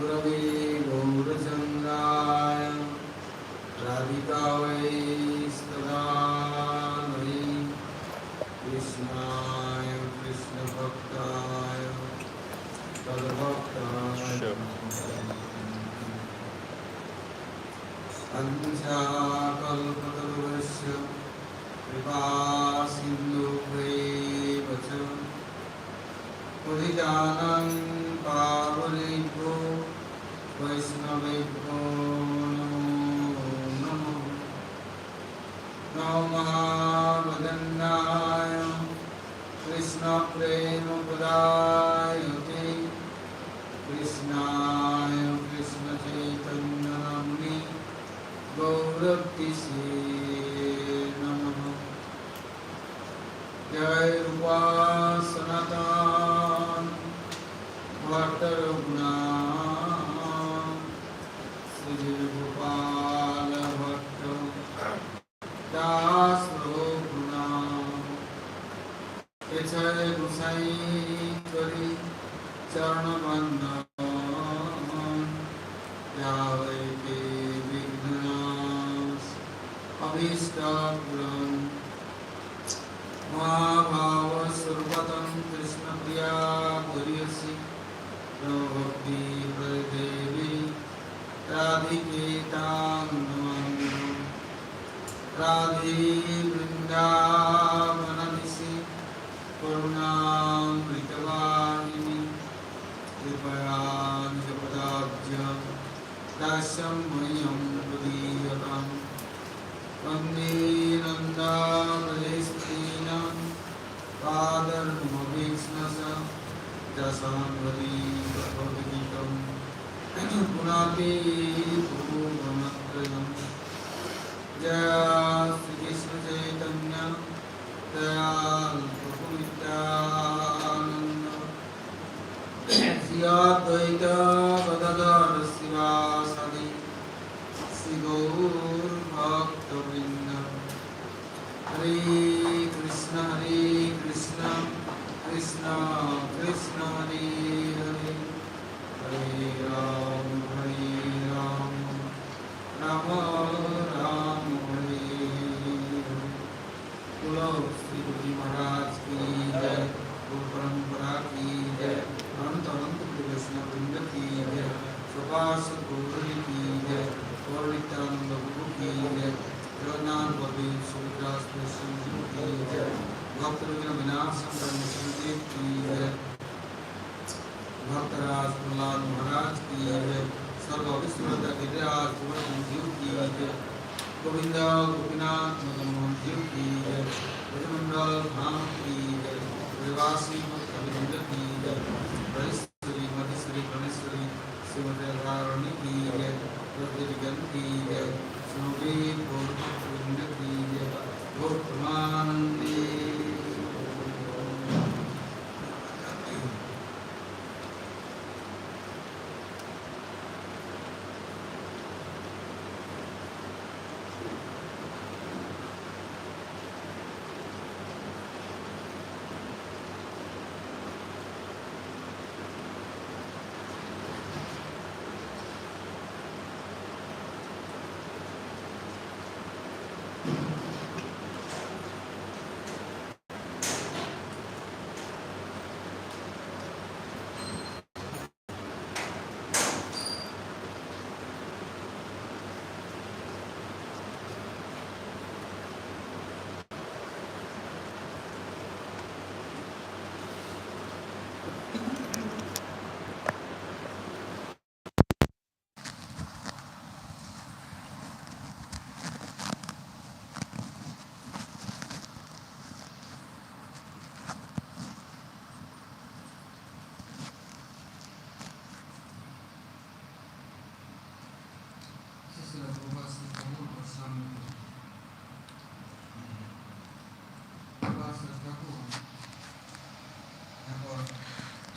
Gurave Gaurachandraya Radhikavai Stadhanai Krishnaya Krishna Bhaktaya Tadbhaktaya Ancha Kalpatarvasya Kripa Sindhu Purijanam Pavalibho Vaishnavibho Namo Namo Mahavadanaya Krishna Prema Padayate Krishnaya Krishna Chaitanya Namni Gauravkise Namo Jai Rupa Sanatan Bhattarugna Sri Gopala Bhatto Das Roguna Echay Gusai Kari Charnamandan Yavai Ke Vignas Avishtapuram Mahabhava Survatam Krishna Priya Puriyasi Bhakti Pradevi Radhiketam Namandu Radhi Vrindavanadisi Purnam Pritavahini Kripaya Nijapadabhya Dasyam Mayam Padiyatam Vande Nanda Pradesh Father Moviksnasa Jasanvari Bhagavatam Punati Purvamatrayam Jaya Sri Krishna Chaitanya Dayal Prabhu Nityananda Sri Advaita Gadadhar Sivasadi Sri Gaur Bhaktavrinda Hare Krishna Krishna Krishna Hare Hare Hare Ram Rama Ram Hare Hare Bolo Shri Guruji Maharaj ki Jai Guru Parampara ki Jai Anant Anant Krishna Vrinda ki Jai Prabhas Guru ki Jai Gaur Nityananda Guru ki Jai Jagannath Babi Subhadras Krishna ki Jai Bhaktivinoda Vinasam Dharmashandev ki Jai Bhaktaraj Prahlad Maharaj ki Jai Sarva Vishwada Giriraj Govardhan Jiv ki Jai Govinda Gopinath Madan Mohan Jiv ki Jai Brajamandal Dham ki Jai Rivasi Bhaktivinoda ki Jai Vaishwari Madheswari Praneshwari Srimati Radharani ki Jai Radhirigan ki Jai Sunove Gaur Bhaktivinoda ki Jai Gaur Premananda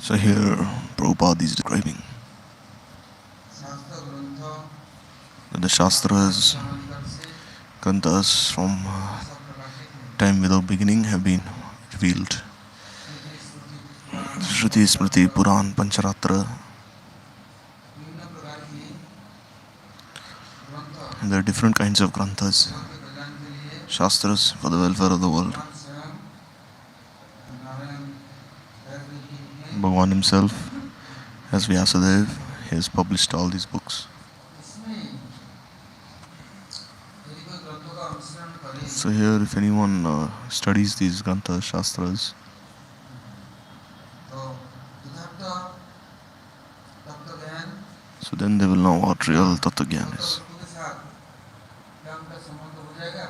So here Prabhupada is describing that the Shastras, Granthas from time without beginning have been revealed. Shruti, Smriti, Puran, Pancharatra, There are different kinds of granthas, जगत के कल्याण के लिए shastras for the welfare of the world. भगवान स्वयं नारायण सहस्त्र जी ने Bhagwan himself, as Vyasadeva, he has published all these books. इसमें यदि कोई ग्रंथों का अनुसरण करे So here, if anyone studies these granthas, shastras, तो यथार्थ तत्व ज्ञान so then they will know what real Tattva Gyan तत्व is. वस्तु के साथ क्या उनका संबंध हो जाएगा?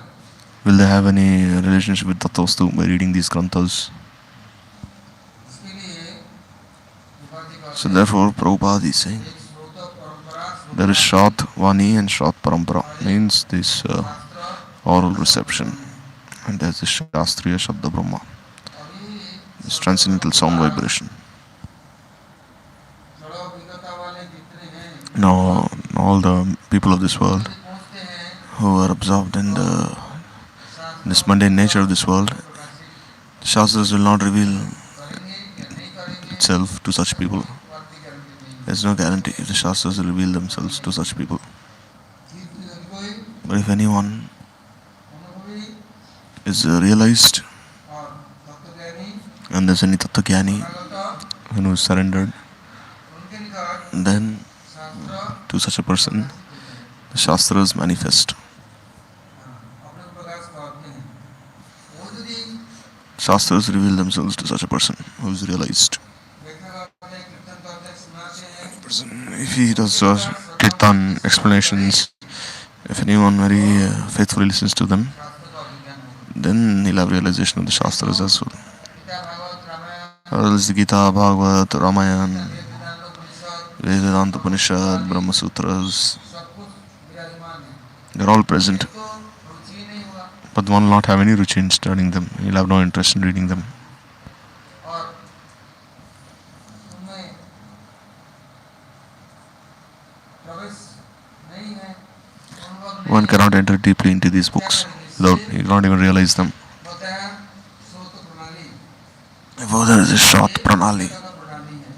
Will they have any relationship with Tattva Vastu by reading these granthas? इसके लिए उपाधि का So therefore, Prabhupada is saying, एक स्रोत परंपरा there is Shrat Vani and Shrat Parampara, means this शास्त्र oral reception. And there's the Shastriya Shabda Brahma, अभी this transcendental sound vibration. जड़ों विगता वाले जितने हैं Now, all the people of this world पहुंचते हैं who are absorbed in this mundane nature of this world, प्रकाशित the Shastras will not reveal करेंगे या नहीं करेंगे itself to such people. बात की गारंटी नहीं है। There's no guarantee if the Shastras will reveal themselves to such people. यदि कोई But if anyone अनुभवी is realized और तत्वज्ञानी and there's any Tattva Gyani अनागत who is surrendered, उनके निकट then शास्त्र to such a person, the Shastras manifest. अपने को प्रकाश करते हैं। वो यदि Shastras reveal themselves to such a person who is realized. देखा करते हैं कीर्तन करते हैं सुनाते हैं Person, if he does kirtan explanations, if anyone very faithfully listens to them, शास्त्र का विज्ञान होगा। then he'll have realization of the Shastras as well. Gita Bhagavat Ramayan Or else the Gita, Bhagavad, Ramayana, Veda Vedanta Upanishad Vedanta, Brahma Sutras, सब कुछ विराजमान है। they're all present. तो रुचि ही नहीं होगा But one will not have any ruchi in studying them. He'll have no interest in reading them. और उनमें प्रवेश नहीं है अनुभव One नहीं cannot enter deeply into these books without he cannot even realize them. होता है स्रोत प्रणाली Therefore, there is a short pranali. एक तरह का प्रणाली है।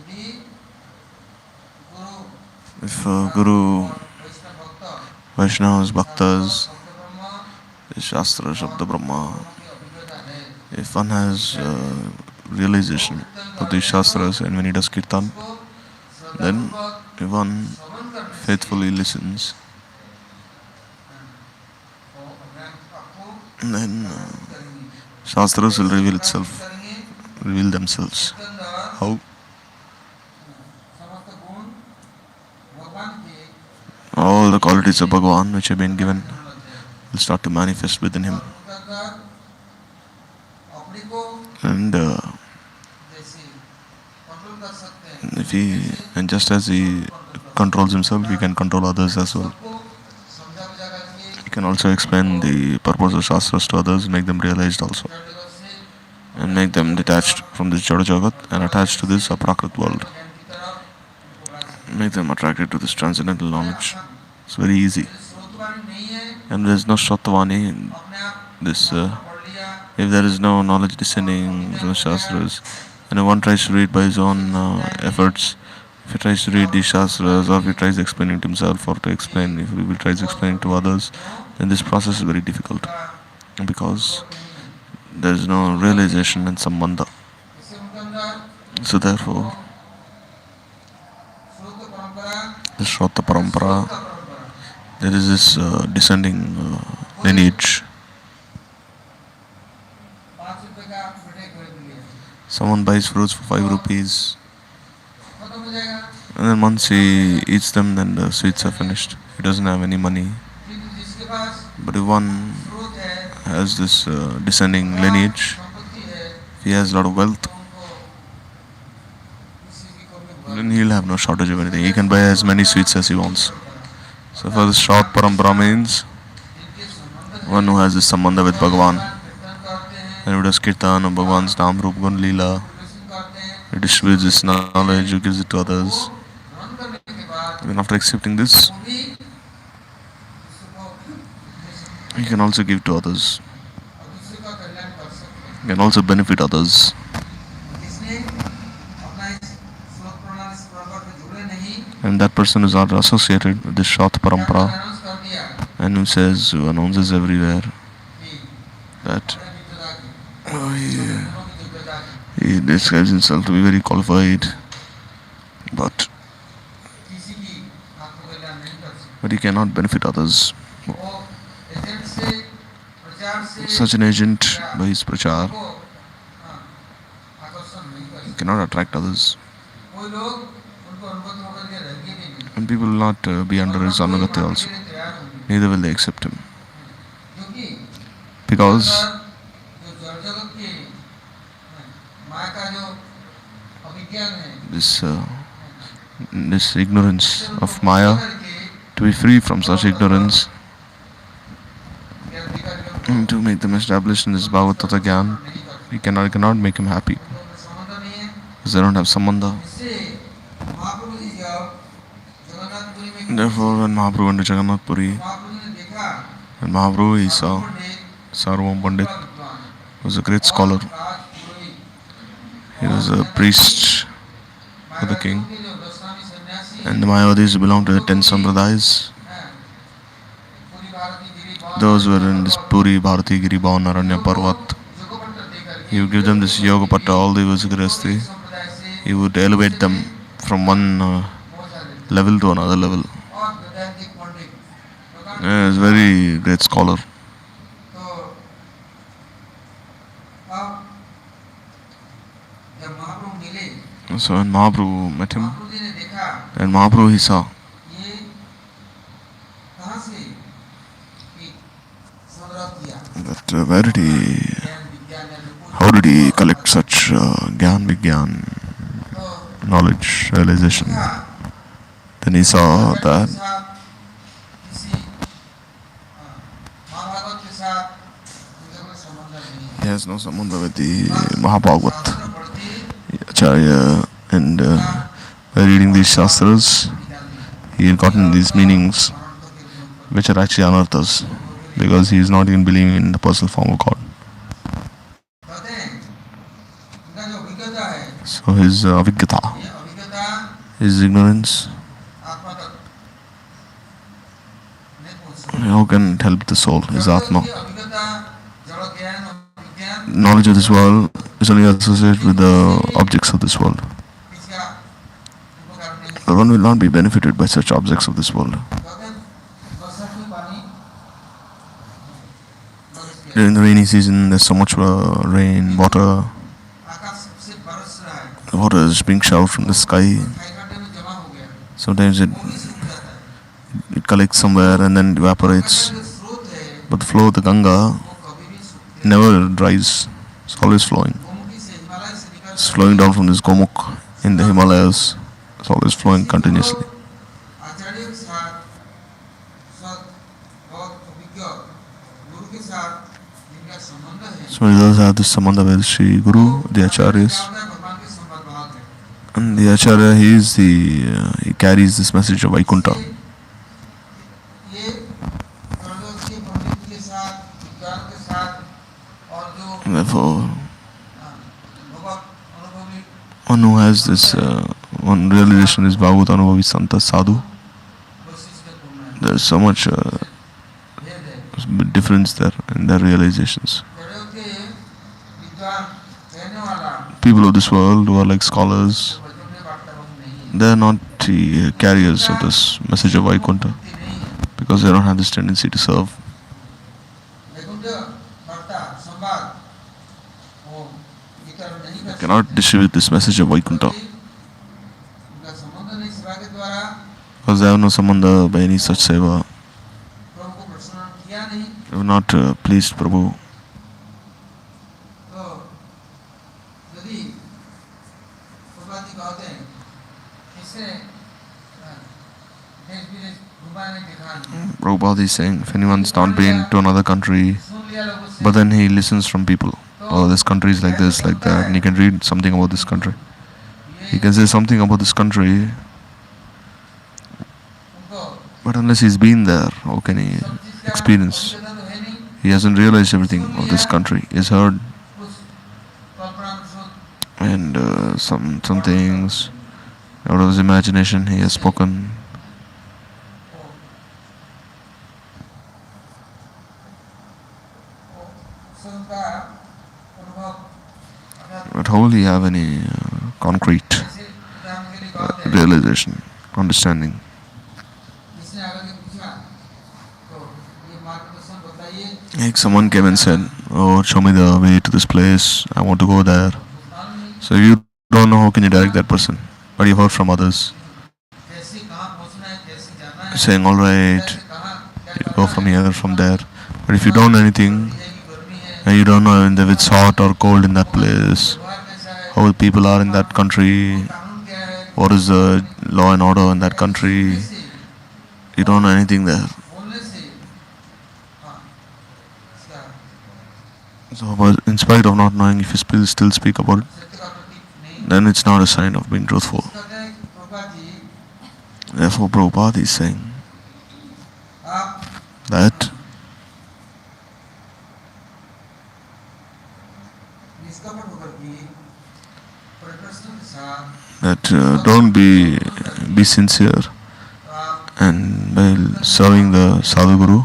यदि गुरु If Guru, और वैष्णव भक्त Vaishnavas, Bhaktas, शब्द ब्रह्म the Shastra, Shabda Brahma, की अभिज्ञता है if one has realization of these Shastras and when he does Kirtan, को then श्रद्धापूर्वक if one श्रवण करने से faithfully listens, वो अपने आपको then करेंगे Shastras will reveal itself, करेंगे reveal themselves. इसके अंदर How? समस्त गुण भगवान के All the qualities of Bhagavan which have been given होने लगते हैं will start to manifest within him. उनके अंदर अपनी को And जैसे कंट्रोल कर सकते हैं if he, and just as he controls himself, he can control others as well. सबको समझा बुझा करके He can also explain the purpose of Shastras to others, make them realized also, जड़ जगत से and make them detached from this Jada Jagat and attached to this Aprakrit world. ज्ञान की तरफ उनको बढ़ा सकते Make them attracted to this transcendental knowledge. हैं। It's very easy. यदि स्रोतवाणी नहीं है And there is no Shratavani, अपने आप this, पढ़ लिया if there is no knowledge descending from the Shastras, and if one tries to read by his own efforts, if he tries to read these Shastras, or if he tries explaining to himself or to explain, if he tries explaining to others, then this process is very difficult because there is no realization and sambandha. इससे उनके अंदर So therefore, स्रोत परंपरा the Shrota Parampara, का परंपरा there is this descending lineage. 5 रुपए का मिठाई खरीद लिया Someone buys fruits for 5 rupees, खत्म हो जाएगा and then once he eats them, then the sweets are finished. He doesn't have any money. किंतु जिसके पास But if one स्रोत है has this descending lineage, संपत्ति है if he has a lot of wealth, तो उनको किसी की कमी होगा then he'll have no shortage of anything. He can buy as many sweets as he wants. So for this short parampara means जिनके संबंध one who has this sambandha with Bhagavan, कीर्तन करते हैं and who does kirtan of Bhagavan's Naam, Rup, Gun, Leela, प्रदर्शन करते हैं he distributes this knowledge, he gives it to others. ग्रहण करने के बाद Even after accepting this, वो भी दूसरों को दे सकते he can also give to others. हैं और दूसरे का कल्याण कर सकते हैं He can also benefit others. जिसने अपना इस स्रोत प्रणाली से प्रकट में जुड़े नहीं and that person is not associated with this Shat Parampara, and who announces everywhere that he describes himself to be very qualified, but he cannot benefit others. Such an agent, by his prachar, cannot attract others, and people will not be under his anugatya also. Neither will they accept him, because this this ignorance of Maya, to be free from such ignorance, and to make them established in this Bhagavad Gyan, we cannot make him happy, because they don't have sambandha. Therefore, when Mahaprabhu went to Jagannath Puri, when Mahaprabhu, he saw Sarvam Pandit was a great scholar. He was a priest for the king, and the Mayavadis belonged to the 10 Sampradayas. Those were in this Puri, Bharati, Giri, Bhavan, Aranya, Parvat. He would give them this Yoga Patta, all the Vajrasti. He would elevate them from one level to another level. He was a very great scholar. So when Mahaprabhu met him, and Mahaprabhu he saw that how did he collect such Gyan Vigyan, knowledge, realization. Then he saw that he has no sambandha with the Mahabhagavat Acharya, and by reading these Shastras, he had gotten these meanings which are actually anarthas, because he is not even believing in the personal form of God. So his avigyata, his ignorance, how can it help the soul, his atma? Knowledge of this world is only associated with the objects of this world. But one will not be benefited by such objects of this world. During the rainy season, there's so much rain, water. The water is being showered from the sky. Sometimes it collects somewhere and then evaporates. But the flow of the Ganga never dries. It's always flowing. It's flowing down from this Gomukh in the Himalayas. It's always flowing continuously. So he does have this sambandha with Sri Guru, the Acharyas. And the Acharya, he carries this message of Vaikuntha. And therefore, one who has this one realization is Bhagavad Anubhavi Santa Sadhu. There's so much difference there in their realizations. People of this world who are like scholars, they are not the carriers of this message of Vaikuntha, because they don't have this tendency to serve. They cannot distribute this message of Vaikuntha, because they have no sambandha by any such seva. They have not pleased Prabhu. Prabhupada is saying, if anyone's not been to another country, but then he listens from people, oh, this country is like this, like that, and he can read something about this country. He can say something about this country, but unless he's been there, how can he experience? He hasn't realized everything of this country. He's heard, and some things Out of his imagination, he has spoken. But how will he have any concrete realization, understanding? Like someone came and said, "Oh, show me the way to this place. I want to go there." So you don't know how can you direct that person, but you heard from others saying, "All right, you go from here, from there." But if you don't know anything, and you don't know if it's hot or cold in that place, how the people are in that country, what is the law and order in that country, you don't know anything there. So, in spite of not knowing, if you still speak about it, then it's not a sign of being truthful. Therefore, Prabhupada is saying that don't be sincere, and while serving the sadhu guru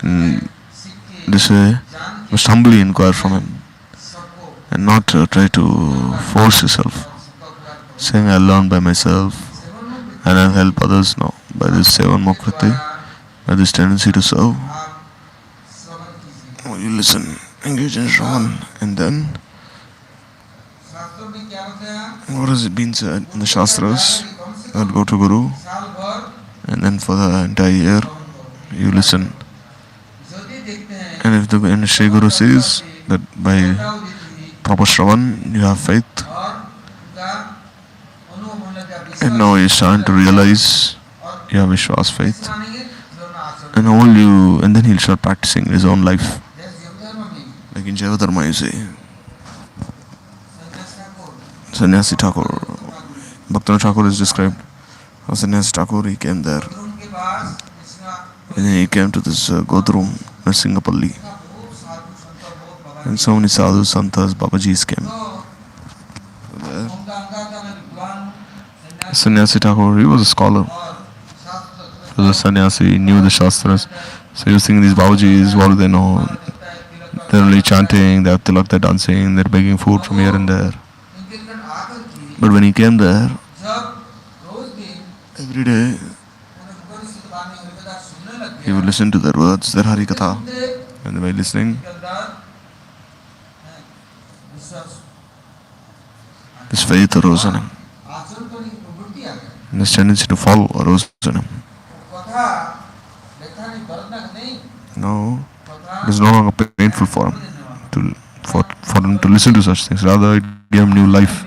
in this way, must humbly inquire from him and not try to force yourself, saying I learn by myself and I'll help others. No, by this sevan mukhriti, by this tendency to serve, you listen, engage in Shravan, and then what has it been said in the Shastras? That go to Guru, and then for the entire year you listen. And if the Sri Guru says that by proper Shravan you have faith, and now you're starting to realize you have Vishwas faith, and then he'll start practicing in his own life. Like in Jaiva you say, Sannyasi Thakur, Bhaktivinoda Thakur is described how Sannyasi Thakur, he came there, and then he came to this Godrum, Narsingapalli, and so many sadhus, santas, babajis came. There, Sannyasi Thakur, he was a scholar, he was a sannyasi, he knew the Shastras, so he was thinking these babajis, what do they know? They're only chanting, they have tilak, they're dancing, they're begging food from here and there. But when he came there, every day, he would listen to their words, their Hari Katha, and by listening, this faith arose in him, and this tendency to follow arose in him. No, it is no longer painful for him for him to listen to such things. Rather, it gave him new life,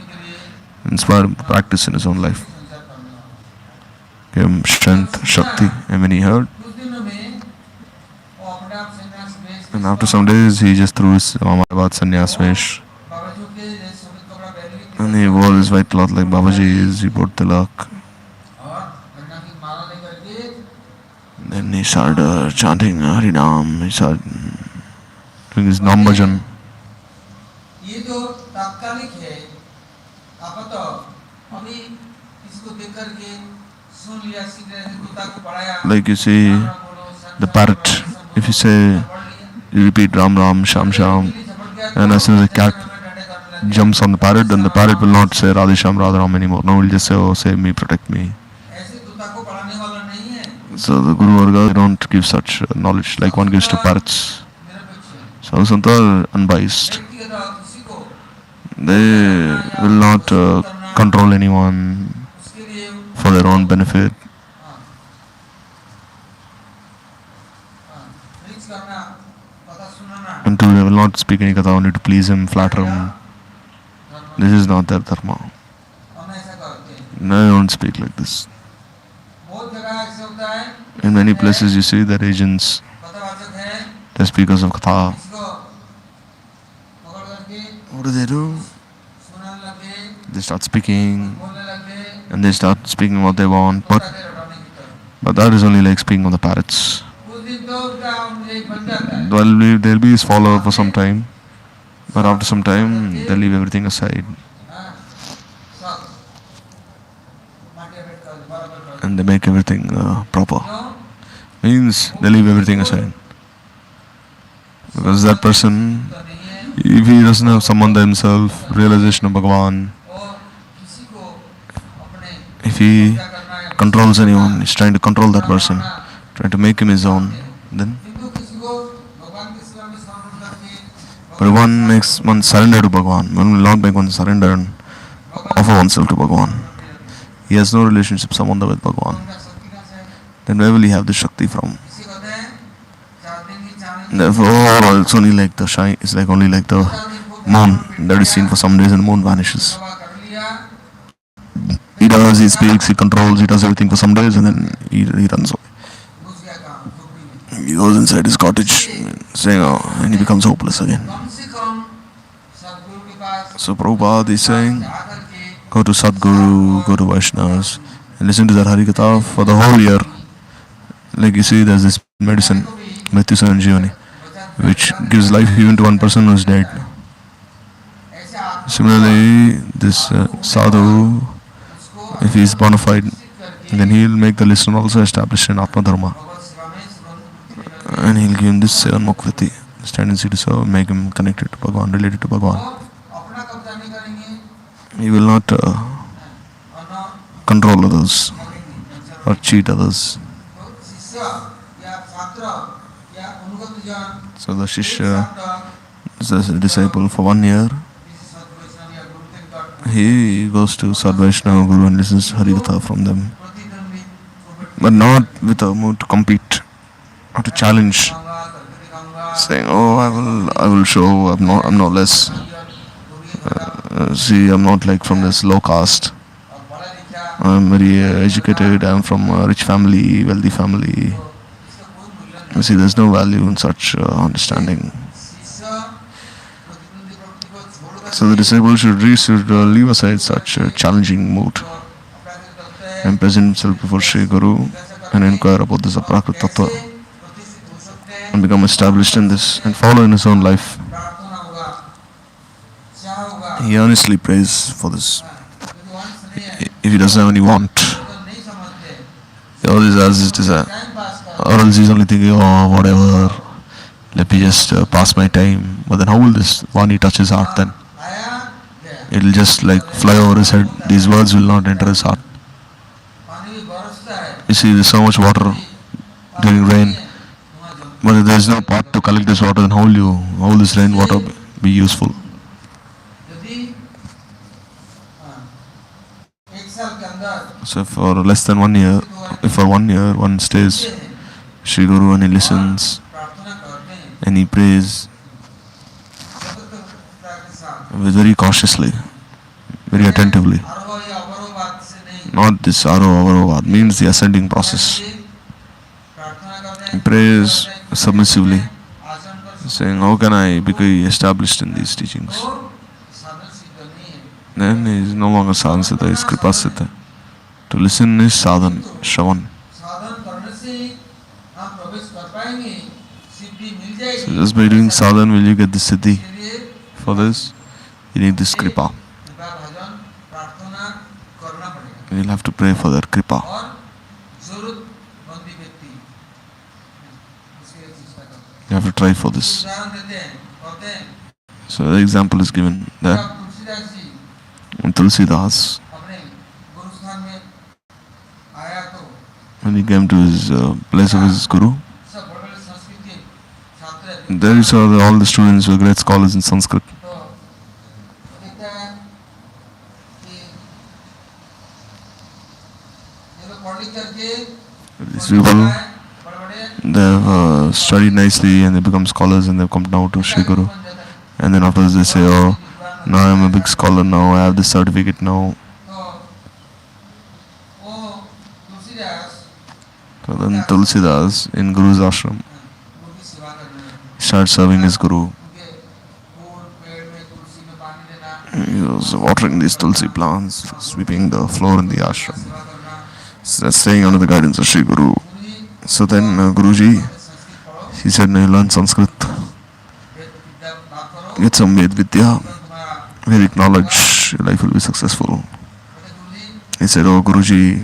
inspired him to practice in his own life, gave him strength, shakti. And when he heard, and after some days, he just threw his Mahabhat sannyas vesh, and he wore his white cloth like Babaji's, he put tilak. Then he started chanting Harinam, he started doing his Nam Bhajan. Like you see, the parrot, if you say, you repeat Ram Ram, Sham Sham, and as soon as the cat jumps on the parrot, then the parrot will not say Radhe Sham Radha Ram anymore. No, it will just say, oh, save me, protect me. So the Guru Varga, they don't give such knowledge like one gives to parrots. So Santa are unbiased. They will not control anyone for their own benefit. Until they will not speak any katha only to please him, flatter him. This is not their dharma. They don't speak like this. In many places you see the agents, the speakers of katha. What do? They start speaking, and they start speaking what they want, but that is only like speaking of the parrots. They'll be his follower for some time, but after some time they'll leave everything aside. and they make everything proper. Means they leave everything aside. Because that person, if he doesn't have Sambandha himself, realization of Bhagavan, if he controls anyone, he's trying to control that person, trying to make him his own, then but one makes one surrender to Bhagavan. One will not make one surrender and offer oneself to Bhagavan. He has no relationship, Sambandha with Bhagavan. Then where will he have the Shakti from? Therefore, it's only like the shine. It's like only like the moon that is seen for some days and the moon vanishes. He does, he speaks, he controls, he does everything for some days and then he runs away. He goes inside his cottage, saying, oh, and he becomes hopeless again. So Prabhupada is saying, go to Sadguru, go to Vaishnavas, and listen to their Harikatha for the whole year. Like you see, there's this medicine, Bhaktisiddhanta, which gives life even to one person who is dead. Similarly, this sadhu, if he is bona fide, then he will make the listener also established in Atma Dharma. And he will give him this seven mukvati, this tendency to serve, make him connected to Bhagavan, related to Bhagavan. He will not control others or cheat others. So the Shishya is a disciple for 1 year. He goes to Sadvaishnava Guru and listens to Harikatha from them. But not with a mood to compete or to challenge, saying, oh, I will show, I'm no less. See, I'm not like from this low caste. I'm very educated, I'm from a rich family, wealthy family. You see, there's no value in such understanding. So the disciple should leave aside such a challenging mood and present himself before Sri Guru and inquire about this Aprakrit Tattva and become established in this and follow in his own life. He earnestly prays for this. If he doesn't have any want, he always has his desire. Or else he's only thinking, oh, whatever, let me just pass my time. But then how will this Vani touch his heart then? It will just like fly over his head. These words will not enter his heart. You see, there's so much water during rain. But if there is no pot to collect this water, then how will this rainwater be useful? So for less than 1 year, if for 1 year one stays Sri Guru and he listens and he prays very cautiously, very attentively. Not this Aro means the ascending process. He prays submissively, saying, how can I become established in these teachings? Then he is no longer sadhan-siddha, he is kripa-siddha. To listen is sadhan, shravan. So just by doing sadhan will you get the siddhi. For this, you need this kripa. You will have to pray for that kripa. You have to try for this. So the example is given there. Tulsidas, when he came to his place of his guru, there he saw that all the students were great scholars in Sanskrit. These people, they have studied nicely and they become scholars and they come now to Sri Guru. And then afterwards they say, oh, now I am a big scholar now, I have this certificate now. So then Tulsidas in Guru's ashram starts serving his Guru. He was watering these tulsi plants, sweeping the floor in the ashram, staying under the guidance of Sri Guru. So then Guruji, he said, no, you learn Sanskrit, get some Ved Vidya, Vedic knowledge, your life will be successful. He said, oh Guruji,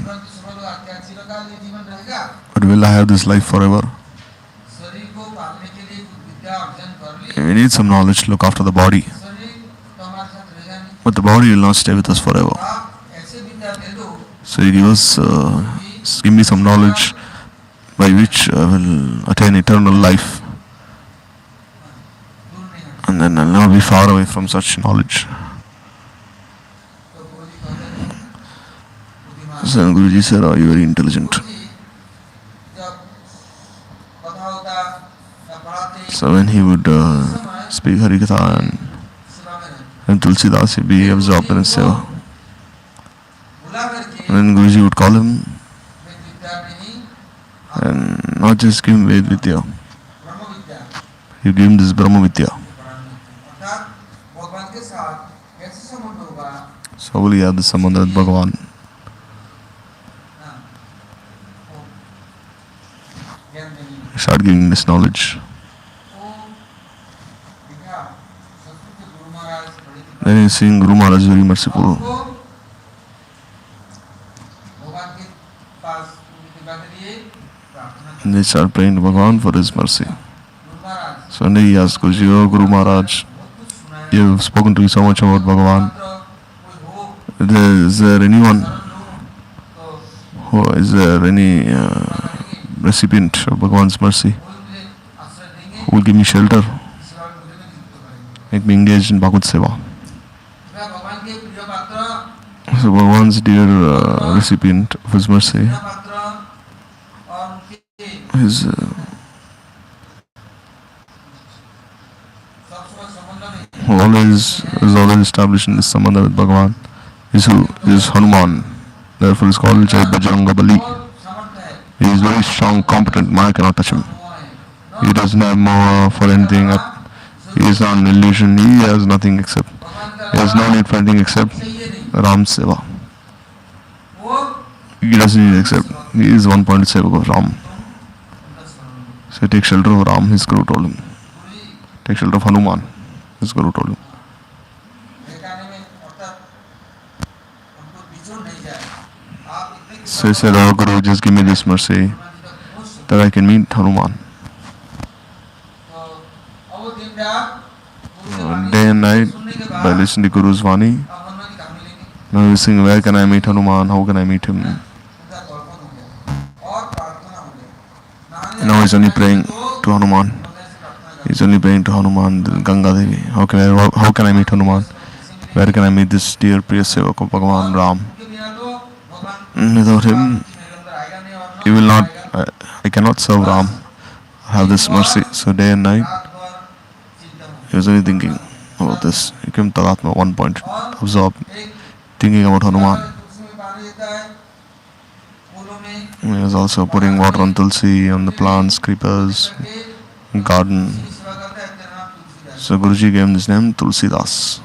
but will I have this life forever? शरीर को पालने के लिए कुछ विद्या अर्जन कर ली, We need some knowledge to look after the body, शरीर तो हमारे साथ रहेगा नहीं। but the body will not stay with us forever. आप ऐसे विद्या दे दो So you give me some knowledge by which I will attain eternal life, दूर नहीं हट। and then I'll never be far away from such knowledge. तो गुरुजी कहते हैं बुद्धिमान So Guruji said, "Oh, you're very intelligent." गुरुजी जब कथा होता या पढ़ाते So when he would speak Harikatha सेवा में रहते, and Tulsidas, he'd be absorbed in his seva. बुला करके And then Guruji would call him मैं विद्या नहीं and not just give him Ved Vidya, Brahma Vidya he'd give him this Brahma Vidya. पढ़ानी, अर्थात भगवान के साथ कैसे संबंध होगा So how will he have this sambandha with Bhagavan? ना, वो ज्ञान देनी। He started giving this knowledge. तो देखा संस्कृत के गुरु महाराज बड़ी कृपा Then he's seeing Guru Maharaj is very merciful. आपको भगवान के पास उनकी कृपा के लिए प्रार्थना And they start praying to Bhagavan for his mercy. Guru Maharaj So one day he asked Guruji, "Oh Guru Maharaj, बहुत कुछ सुना है, you have spoken to me so much about Bhagavan. मात्र कोई हो Is there anyone शरण लो तो is there any recipient of Bhagavan's mercy कोई मुझे आश्रय देंगे, who will give me shelter, सेवा में मुझे भी नियुक्त करेंगे। make me engaged in Bhagavad Seva?" मैं भगवान के प्रिय पात्र So Bhagavan's dear recipient of his mercy प्रिय पात्र और उनके is सब समय संबंध में is always established in this sambandha with Bhagavan is who is Hanuman. Therefore, is called Jai Bajranga Bali. और समर्थ है, He is very strong, competent. Maya cannot touch him. वो है He doesn't have more for anything. He is not an illusion. He has nothing except. भगवान का He has no need for anything except चाहिए नहीं, Ram Seva. वो He doesn't need except. He is one point sevak of Ram. उनका स्मरण हो। So take shelter of Ram. His Guru told him. Guruji Take shelter of Hanuman. His Guru told him. ठिकाने में अर्थात हमको बिछोड़ नहीं जाए, आप इतने So he said, "Oh Guru, just give me this mercy Hanuman ji तक पहुंच सको। that I can meet Hanuman." तो अब वो दिन रात गुरु के वाणी Day and night, सुनने के by बाद listening to Guru's Vani, अब हनुमान जी कहाँ मिलेंगे, now he's saying, "Where can I meet Hanuman? How can I meet him?" उनका कल्पना हो गया और प्रार्थना हो गई। And now he's only praying to Hanuman. He's only praying to Hanuman, Ganga Devi. How can I meet Hanuman? Where can I meet this dear Priya Sevak of Bhagavan Ram? Without him, he will not. I cannot serve Ram. Have this mercy. So day and night, he was only thinking about this. He came Tadatma, one point, absorbed, thinking about Hanuman. He was also putting water on Tulsi, on the plants, creepers, garden. So Guruji gave him this name, Tulsidas.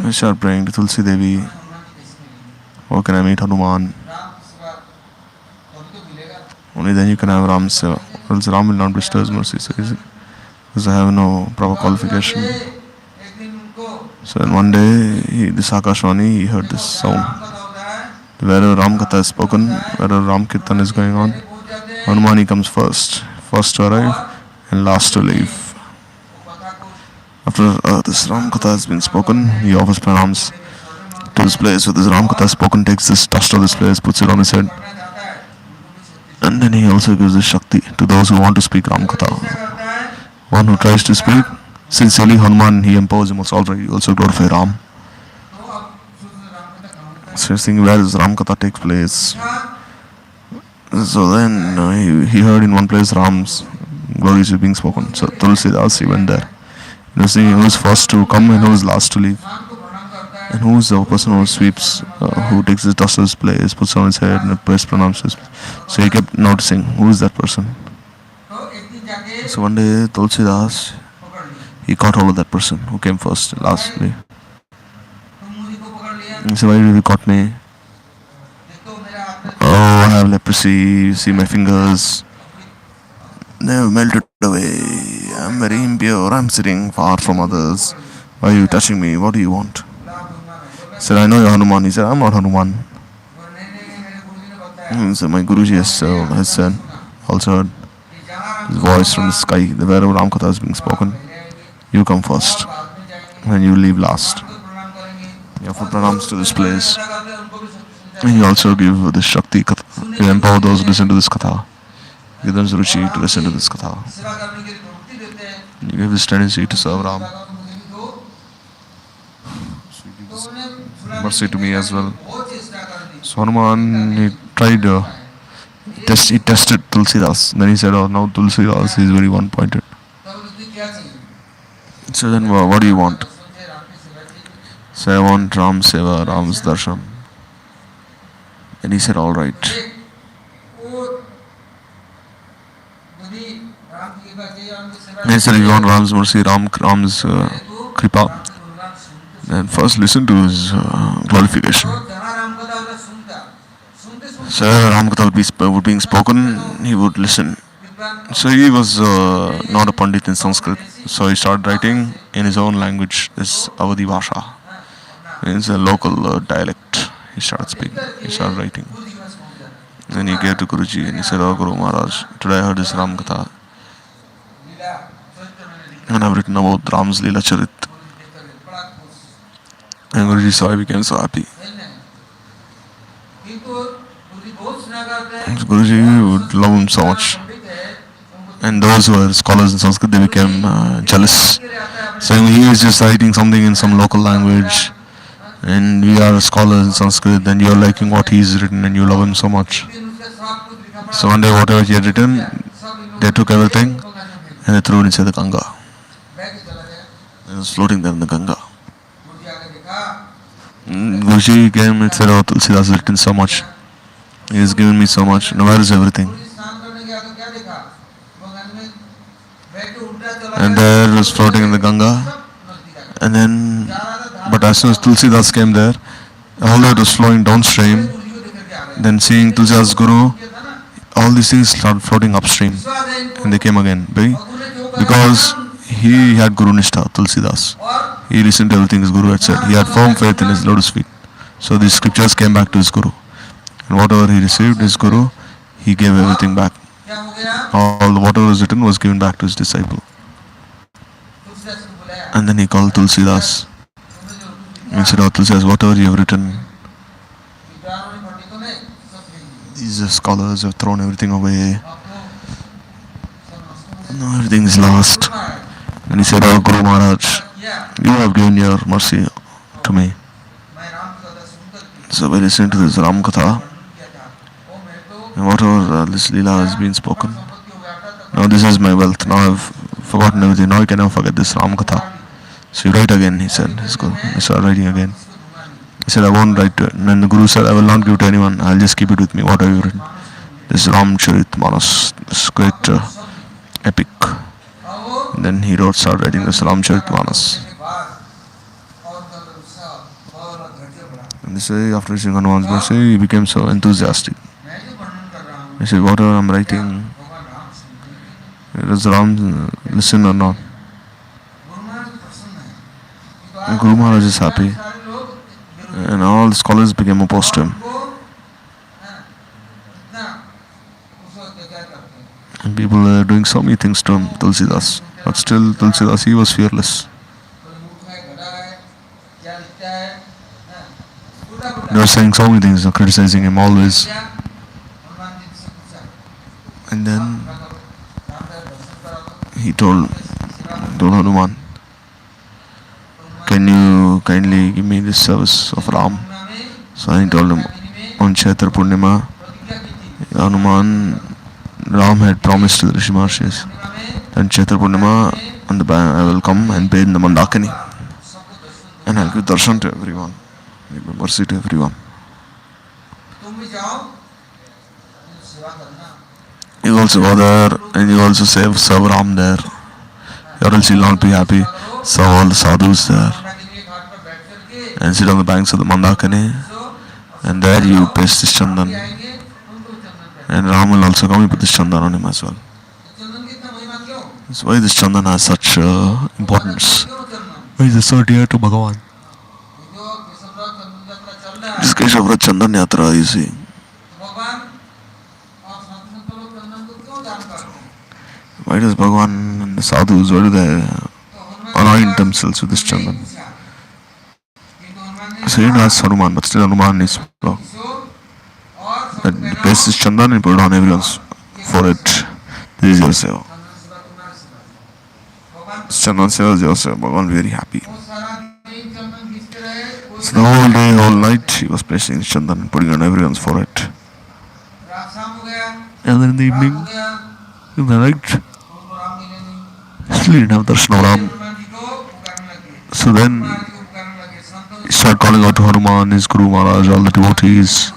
I started praying to Tulsi Devi. How can I meet Hanuman? Only then you can have Ram's Seva. Else Ram will not bestow his mercy. So because I have no proper qualification. So then one day, this Akashvani, he heard this sound. Wherever Ram Katha is spoken, wherever Ram Kirtan is going on, Hanumani comes first to arrive and last to leave. After this Ram Katha has been spoken, he offers pranams to this place. So this Ram Katha is spoken, takes this dust of this place, puts it on his head. And then he also gives this Shakti to those who want to speak Ram Katha. One who tries to speak, sincerely Hanuman, he empowers him also already, also glorify Ram. So he's thinking, where does Ram Katha take place? So then he heard in one place Ram's glories is being spoken. So Tulsidas, he went there. He was thinking who is first to come and who is last to leave. And who is the person who sweeps, who takes his dust of his place, puts on his head and prays pranams. So he kept noticing who is that person. So one day Tulsidas, he caught hold of that person who came first, lastly. He said, why did you caught me? Oh, I have leprosy, you see my fingers. They have melted away. I'm very impure, I'm sitting far from others. Why are you touching me? What do you want? He said, I know you're Hanuman. He said, I'm not Hanuman. So my Guruji has said, also heard कि जहाँ his Ramkatha voice from होगा the sky, the wherever Ramkatha is being वहाँ spoken, पहले आएंगे you come और first बाद में जाएंगे and you leave भगवान last. को प्रणाम करेंगे You offer और जो pranams to this परिवार में place. कथा करते हैं उनको भी And समझाएंगे you also give the Shakti Katha. सुनने You की empower रुचि those देते who listen हैं to this Katha. Give them the और Ruchi to राम listen की to this Katha. सेवा करने की प्रवृत्ति देते हैं You give this tendency to उनकी serve सेवा Ram. का तो मुझे भी दो So you give तो this उन्हें छुड़ाने mercy की to me देखा as कि well. बहुत चेष्टा कर दी So Hanuman, he tried, नहीं पाए he tested Tulsidas. Then he said, oh, now Tulsidas is very one-pointed. तब उसने क्या चाहिए So then what do you want? सोचे राम की सेवा चाहिए So I want Ram Seva, Ram's Darshan. And he said, all right. देख वो यदि राम की कृपा चाहिए राम की सेवा And he said, if you want Ram's mercy, Ram's Kripa, then first listen to his glorification. तो जहाँ राम कथा होता सुनता सुनते सुनते So Ram Katha would being spoken, he would listen. विद्वान So he was not a Pandit in Sanskrit. So he started writing in his own language, this Avadi Bhasha. It's a local dialect. He started speaking. He started writing. बुद्धि में पहुंच जाता Then he gave to Guruji and he said, oh Guru Maharaj, today I heard this Ram Katha लीला चरित्र मैंने लिखा and I've written about Ram's Leela Charit. बोली देखकर बड़ा खुश And Guruji saw, I became so happy. है ना किंतु बुद्धि बहुत स्नेह करते हैं Guruji would love him so much. पंडित है उनको And those who were scholars in Sanskrit, they became jealous. के लिए आता है अपने Saying he is just writing something in some local language and we are scholars in Sanskrit and you are liking what he's written and you love him so much. दिन उसका सब कुछ लिखा पड़ा So one day whatever he had written, सब इन they took everything लोगों का नाम है and they threw it inside the Ganga. Bag के चला गया It was floating there in the Ganga. बुद्धि आके देखा Guruji came and said, oh Tulsidas has written so much. He has given me so much. Now where is everything? बुद्धि स्नान करने गया तो क्या देखा गंगा में बैग के उल्टा चला And गया there it was floating in the Ganga. सब नजदीक आ गया And then, जा रहा था धारा but as soon as Tulsidas came there, although it was flowing downstream, गुरुजी को देकर के आ गया then seeing Tulsidas Guru, ये था ना all these things started floating upstream. विश्वास है इनको And they came again. Why? और उन्हें जो कहा Because he had Guru Nishtha, Tulsidas. और He listened to everything his Guru had said. He had firm faith in his lotus feet. So the scriptures came back to his Guru. And whatever he received, his Guru, he gave everything back. क्या हो गया All whatever was written was given back to his disciple. Tulsidas को बुलाया And then he called Tulsidas तुमने जो and said, oh Tulsidas, whatever you have written, विद्वानों ने पंडितों ने सब फेंक दिया these scholars have thrown everything away. आपको सब नष्ट हो Now everything is lost. गया And he said, oh Guru Maharaj, किया you have given your mercy to me. मैं राम की कथा सुनकर के So by listening to this Ram Katha, वर्णन किया था ओ मैं तो and whatever this Leela has been spoken, संपत्ति हो गया था तब now this is my wealth. Now I've forgotten everything. Now I can never forget this Ram Katha. So you write again, he said. His Guru. I started writing again. इसको दूंगा नहीं He said, I won't write to it. And then the Guru said, I will not give it to anyone. I'll just keep it with me. What have you written? This Ram Charit Manas, this great epic. और वो And then he started writing this Ram Charit Manas. के बाद और कल उत्साह और धैर्य बढ़ा And this way, after reaching Hanuman's mercy, he became so enthusiastic. मैं जो वर्णन कर रहा हूँ He said, whatever I'm writing, भगवान राम सुनते हैं does Ram listen or not? Guru Maharaj प्रसन्न है कि तो And Guru Maharaj is happy. सारे लोग विरोध And all the scholars became opposed to him. को इतना उसको अत्याचार करते हैं And people were doing so many things to him, Tulsidas. But still, Tulsidas, he was fearless. कोई मूर्ख है गधा है क्या लिखता है उल्टा They पुल्टा were saying so many things, criticizing him always. क्या हनुमान जी से पूछा And then राम का दर्शन करा तो he told सेवा Hanuman, can you kindly give me this service of Ram? पूर्णिमा में So he told him, में on Chaitra Purnima, प्रतिज्ञा की थी Hanuman, Ram had promised to the Rishi Maharshis, पूर्णिमा में and Chaitra Purnima, on the I will come and bathe in the Mandakini, सबको दर्शन and I'll give darshan to everyone, give mercy to everyone. तुम भी जाओ सेवा करना You also go there, and you also serve Ram there, or else you'll not be happy. Serve all the sadhus there, Ganga के लिए घाट पर बैठ करके and sit on the banks of the Mandakini, so and there you paste this chandan, आएंगे उनको भी चंदन पे and Ram will also come and put this chandan on him as well. चंदन की इतना महिमा क्यों That's why this chandan has such importance. क्यों चंदन Why is it so dear to Bhagavan? जो केशवराज चंदन यात्रा चल रहा है This Keshavrat Chandan Yatra, you see, तो भगवान Why does Bhagavan and the sadhus, why do they anoint themselves with this chandan? So he asks Hanuman, but still Hanuman is that place this chandan and put it on everyone's forehead. This is your seva. This chandan seva is your seva. Bhagavan very happy. So the whole day, whole night, he was placing this chandan and putting it on everyone's forehead. And then in the evening, in the night, still he didn't have darshan of Ram. So then he started calling out to Hanuman, his Guru Maharaj, all the devotees.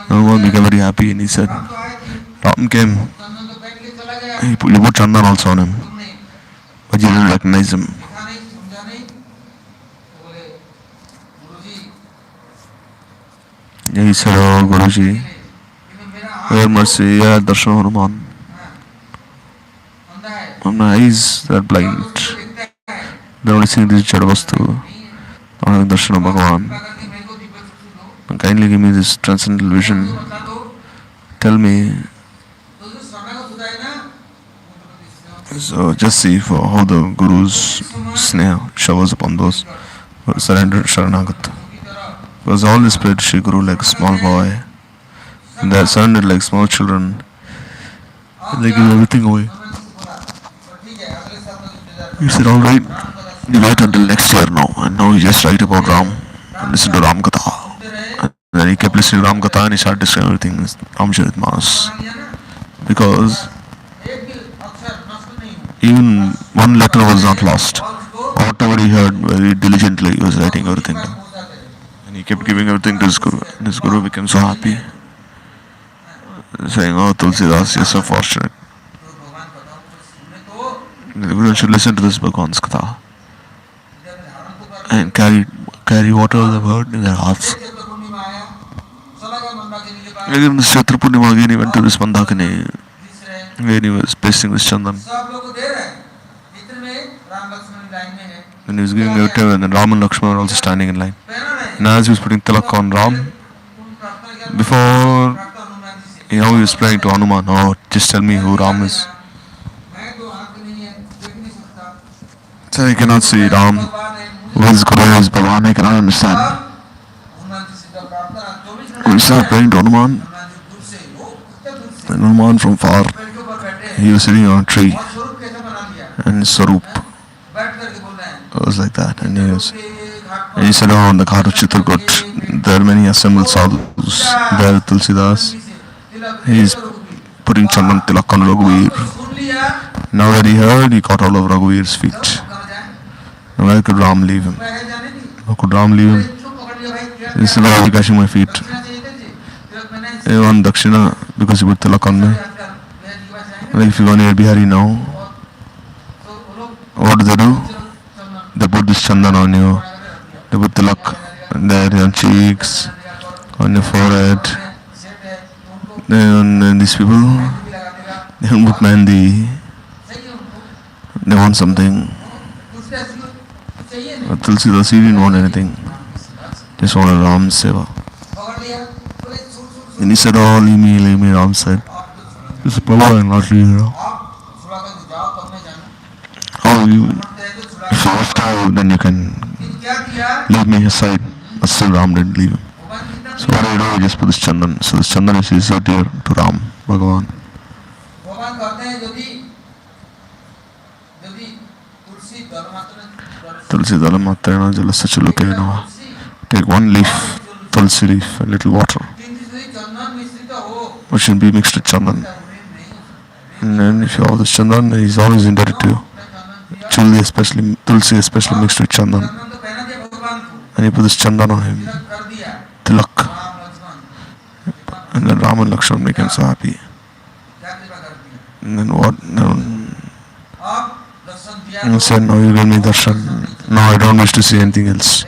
Hanuman became very happy and he said, Ram came. You put chandan also on him, but you didn't recognize him. He said, oh Guruji, your mercy, I had darshan of Hanuman. My eyes are blind. They're only seeing this Jadavastu. I have darshan of Bhagavan. Kindly give me this transcendental vision. Tell me. So just see for how the Guru's sneha showers upon those who surrendered Sharanagata. Because all this spread Shri Guru like a small boy. And they are surrendered like small children. And they give everything away. He said, alright, you wait until next year now. And now you just write about Ram and listen to Ram Katha. And then he kept listening to Ram Katha and he started describing everything in Ramcharitmanas. Because even one letter was not lost. Whatever he heard very diligently, he was writing everything down. And he kept giving everything to his Guru. And his Guru became so happy, saying, oh Tulsidas, you're so fortunate. The Guru should listen to this Bhagavan's Katha and carry whatever they've heard in their hearts. Again, this Chaitra Purnima, again he went to this Mandakini. Again he was placing this chandan. And he was giving it to him, and then Ram and Lakshmana were also standing in line. And as he was putting tilak on Ram, before, he was praying to Hanuman, oh, just tell me who Ram is. So I cannot see Ram, who is Guru, who is Bhagavan, I cannot understand. When he started praying to Hanuman, and Hanuman from far, he was sitting on a tree, and Sarup was like that, and he said, oh, on the Ghat of Chitragut, there are many assembled sadhus, there Tulsidas, he is putting chandan tilak on Raghuveer. Now that he heard, he caught all of Raghuveer's feet. Now where could Ram leave him? How could Ram leave him? He said, oh, I'm catching my feet. He want Dakshina because he put tilak on me. Like if you go near Bihari now, what do? They put this chandan on you. They put tilak there on your cheeks, on your forehead. Then these people, they don't put mehndi. They want something. But Tulsidas, he didn't want anything. Just wanted Ram's seva. And he said, oh, leave me, Ram said. This is Prabhu and not leave you. Oh, if you have to, then you can leave me aside. But still Ram didn't leave him. So what do you do? We just put this chandan. So this chandan is so dear to Ram, Bhagavan. Tulsi Dalamatrena Jalasachulukena. Take one leaf, tulsi leaf, a little water, which should be mixed with chandan. And then if you have this chandan, he is always indebted to you. Tulsi especially mixed with chandan. And you put this chandan on him, tilak. And then Ram and Lakshmana became so happy. And then what? He said, no, you give me darshan. No, I don't wish to see anything else.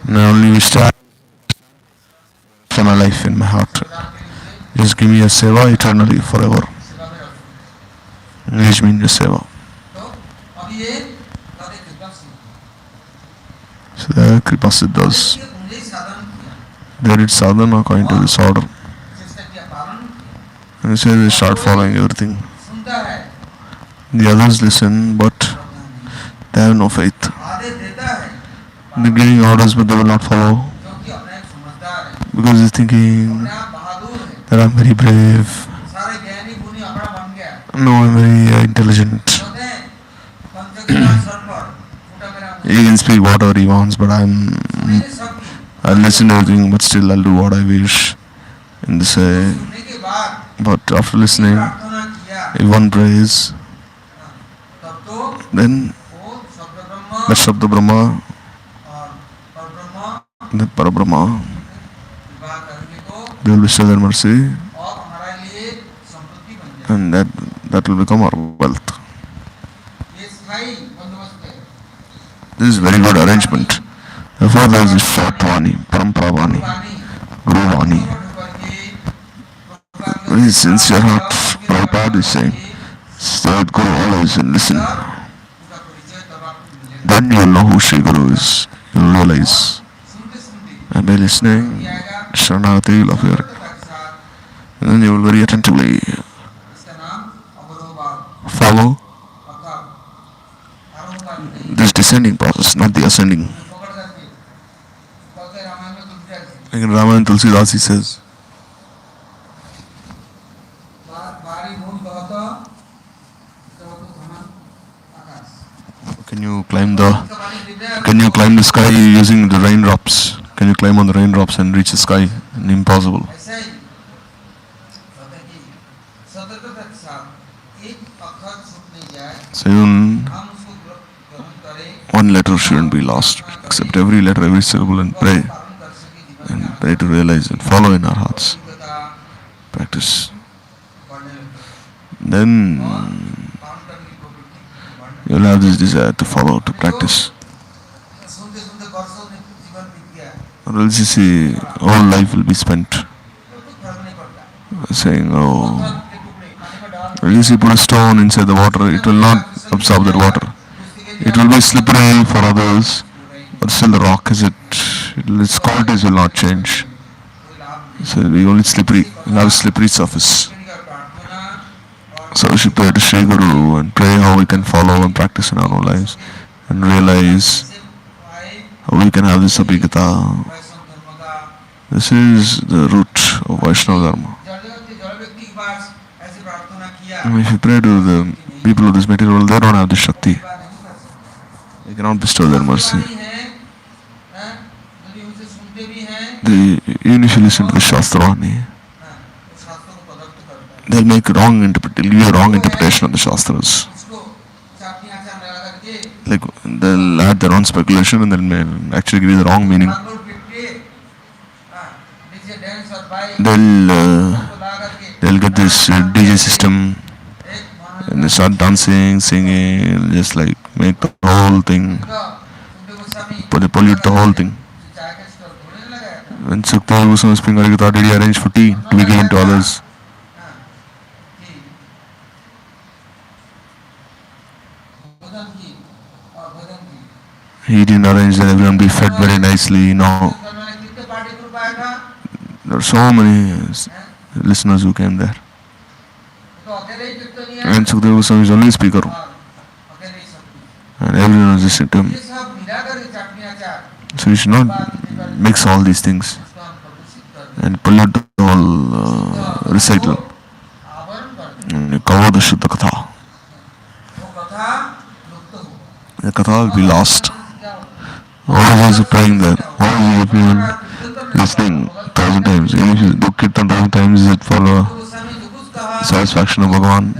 And I only wish to have my life in my heart. Just give me a seva eternally, forever. Engage me in your seva. So there are Kripa Siddhas. They did sadhana according to this order. And he said they start following everything. The others listen, but they have no faith. आदेश देता है They're giving orders, but they will not follow क्योंकि अपने एक समझदार है, because they're thinking अपने आप बहादुर है, that I'm very brave. सारे ज्ञानी गुणी अपना बन गया है। No, I'm very intelligent. कहते हैं पंचज्ञान सर पर फूटा मेरा मुंह, He can speak whatever he wants, but सुनने सबकी, I'll listen to everything, but still I'll do what I wish. And they say, सुनने के बाद but after listening, प्रार्थना किया if one prays, तब तो then वो शब्द ब्रह्म that Shabda Brahma, और परब्रह्म that Parabrahma, विवाह करने को they will bestow their mercy, और हमारे लिए संपत्ति बन जाए। and that will become our wealth. ये स्थायी बंदोबस्त है। This is very good arrangement. Therefore, there is this short Vani, Parampara Vani, Guru Vani. Very sincere heart, Prabhupada is saying, stay with Guru always and listen. Then you will know who Sri Guru is. You will realize. And by listening, Sharanagati will appear. And then you will very attentively follow this descending process, not the ascending. Like in Ramayana Tulsidas he says, can you climb the sky using the raindrops? Can you climb on the raindrops and reach the sky? Impossible. So even one letter shouldn't be lost. Accept every letter, every syllable and pray. And try to realize and follow in our hearts. Practice. Then you'll have this desire to follow, to practice. Or else you see, whole life will be spent saying, oh, or else you put a stone inside the water, it will not absorb that water. It will be slippery for others, but still the rock is its qualities will not change. So it will be only slippery, it will have a slippery surface. So we should pray to Sri Guru and pray how we can follow and practice in our own lives and realize how we can have this abhigata. This is the root of Vaishnava Dharma. And if you pray to the people of this material world, they don't have this Shakti. They cannot bestow their mercy. Even if you listen to the Shastrani, they'll give you a wrong interpretation of the Shastras. Like they'll add their own speculation and they'll actually give you the wrong meaning. They'll get this DJ system and they start dancing, singing, just like make the whole thing, but they pollute the whole thing. When Sukdeva Goswami was speaking, did he arrange for tea to be given to others? He didn't arrange that everyone be fed very nicely, no. There are so many listeners who came there. And Sukdeva Goswami is only speaker. And everyone was listening to him. So you should not mix all these things and pollute the whole recital. And you cover the Shuddha Katha. The Katha will be lost. All of us are praying that. All of us are listening 1,000 times. Even if you do Kirtan 1,000 times, is it for the satisfaction of Bhagavan?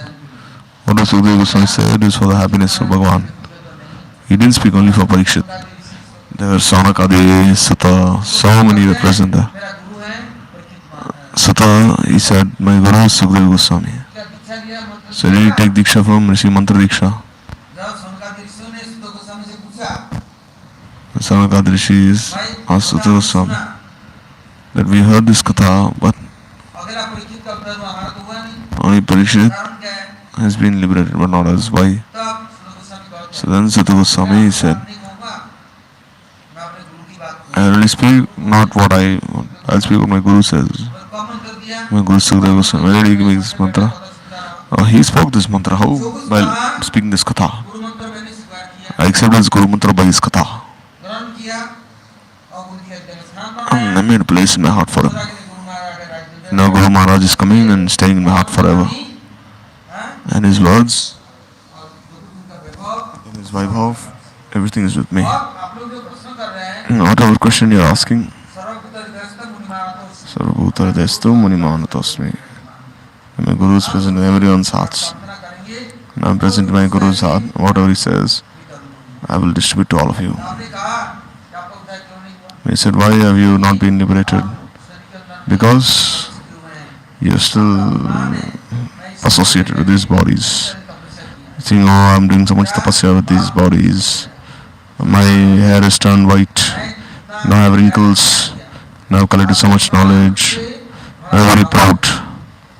What does Sukdeva Goswami say? It is for the happiness of Bhagavan. He didn't speak only for Parikshit. There were Sanakadi, Sutta, so many were present there. Sutta, he said, my Guru is Sukdeva Goswami. So did he take Diksha from Rishi Mantra Diksha? Sanakadi Rishi is asked Sukdeva Goswami that we heard this Katha, but only Parikshit has been liberated, but not us. Why? So then Sukdeva Goswami said, I will speak not what I'll speak what my Guru says. My Guru Sukdeva Goswami, where did he make this mantra? He spoke this mantra. How? While speaking this katha. गुरु मंत्र मैंने स्वीकार किया, I accepted this Guru Mantra by this katha. ग्रहण किया और उनकी हृदय में स्थान And I बनाया। made a place in my heart for him. सोचा कि गुरु महाराज का राज्य Now Guru Maharaj is coming and staying in my heart forever. हाँ? And his words, और उनका वैभव, in his Vaibhav, everything is with me. और आप लोग जो प्रश्न कर रहे हैं, And whatever question you're asking, सर्वभूतहृदयस्थं मुनिमानतोऽस्मि, Sarvabhutardestu Munimanatosmi. And my Guru is present in everyone's hearts. प्रार्थना करेंगे, And I'm present in my Guru's heart. Whatever he says, I will distribute to all of you. आपने कहा कि आपका उद्धार क्यों नहीं हुआ? He said, why have you not been liberated? Because you're still associated with these bodies. You think, oh, I'm doing so much tapasya with these bodies. My hair is turned white. Now I have wrinkles. Now I've collected so much knowledge. I'm very proud.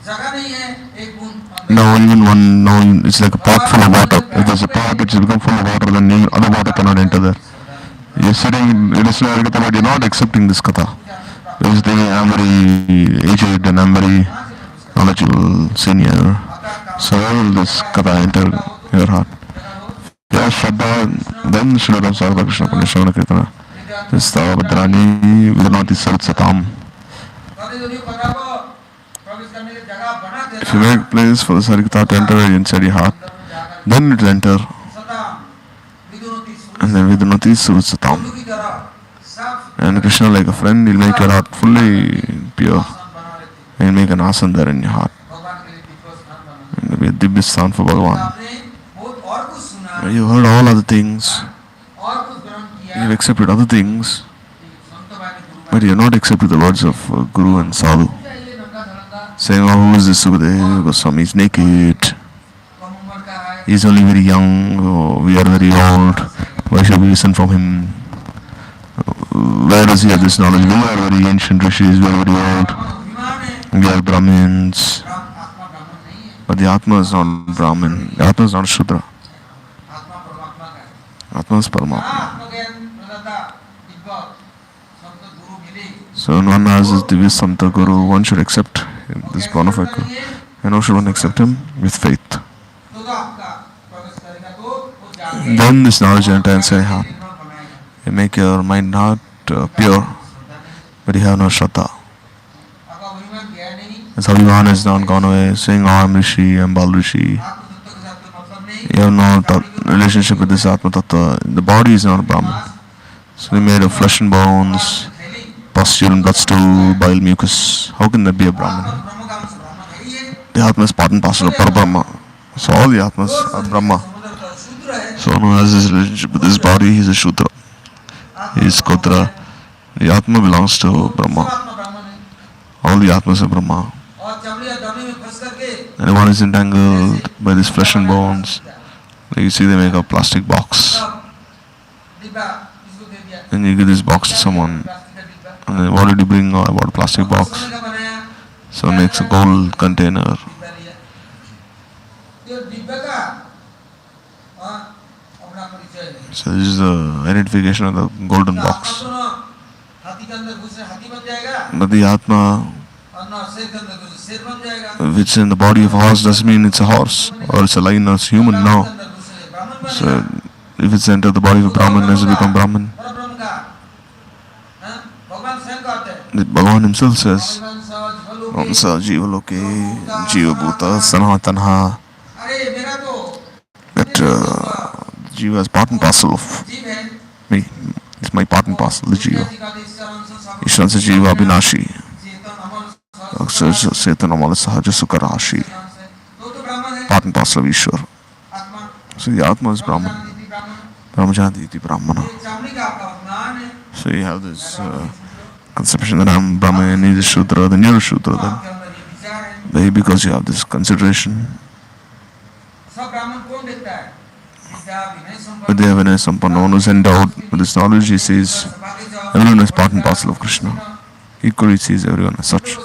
जगह नहीं है एक बूंद Now even one, now it's like a pot full of water. If there's a pot which has become full of water, then even other water cannot enter there. You're sitting, you're listening to Harikatha, but you're not accepting this katha. You're thinking, I'm very aged and I'm very knowledgeable, senior. So where will this katha enter your heart? Yeah, Shraddha, then Srila Saraswati Krishna Punya Shravana Kirtana. Vistava Bhadrani Vidanati Sarutsatam. If you make place for the Sarikatha to enter inside your heart, then it will enter. And then Vidunati Surutsatam. And Krishna, like a friend, will make your heart fully pure. And he'll make an asan there in your heart. And there'll be a Dibya Sthan for Bhagavan. You heard all other things. You've accepted other things. But you're not accepted the words of Guru and Sadhu. Saying, oh, who is this Sukadeva Goswami? He's naked. He's only very young. Oh, we are very old. Why should we listen from him? Where does he have this knowledge? We are very ancient rishis. We are very old. We are Brahmins. But the Atma is not Brahmin. The Atma is not Shudra. Atma is Paramatma. So when one has this Divya Samta Guru, one should accept this bona fide Guru. And how should one accept him? With faith. Then this knowledge will enter inside your heart. You make your mind not pure, but you have no Shraddha. As Abhiman has not gone away, saying, oh, I'm Rishi, I'm Bal Rishi. You have no relationship with this Atma Tattva. The body is not a Brahman. So they made of flesh and bones, pustule and bloodstool, bile mucus. How can that be a Brahman? The Atma is part and parcel of Parabrahma. So all the Atmas are Brahma. So one who has this relationship with this body, he is a Shudra. He is Kodra. The Atma belongs to Brahma. All the Atmas are Brahma. And one is entangled by this flesh and bones. Like you see, they make a plastic box. And you give this box to someone. And then what did you bring? Oh, I bought a plastic box. So it makes a gold container. So this is the identification of the golden box. But the Atma, which is in the body of a horse, doesn't mean it's a horse, or it's a lion, or it's a human, no. So if it's entered the body of a Brahman, does it become Brahman? Bhagavan himself says, Omsa Jiva Loke, Jiva Bhuta, Sanatanha. That Jiva is part and parcel of me. It's my part and parcel, the Jiva. Ishwan says Jiva Abhinashi. Setan Amala Sahaja Sukarashi. Part and parcel of Ishwar. So the Atma is Brahman. Brahmajanti Brahmana. So you have this conception that I'm Brahman, he's a Shudra, then you're a Shudra then. Maybe because you have this consideration. But they have Vinay Sampanna, one who's endowed with this knowledge, he sees everyone is part and parcel of Krishna. Equally he sees everyone as such.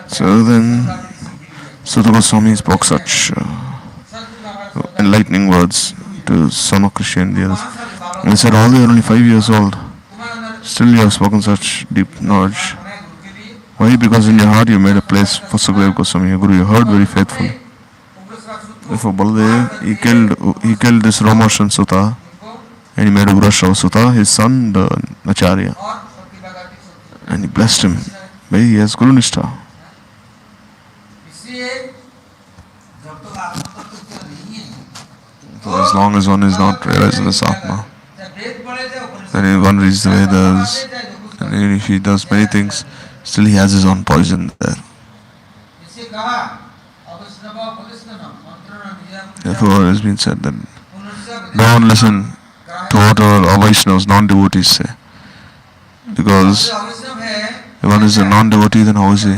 So then Sutta Goswami spoke such enlightening words to son of Krishna and the others. And he said, although you are only 5 years old, still you have spoken such deep knowledge. Why Why? Because in your heart you made a place for Sukadeva Goswami, your Guru. You heard very faithfully. Therefore, Baladev, he killed this Ramoshan Sutta, and he made Ugrashrava Sutta, his son, the Acharya, and he blessed him. Why? He has Guru Nishtha. So as long as one is not realizing this Atma, then if one reads the Vedas, and even if he does many things, still he has his own poison there. Therefore, it has been said that don't listen to what our Vaishnavas, non-devotees say. Because if one is a non-devotee, then how is he?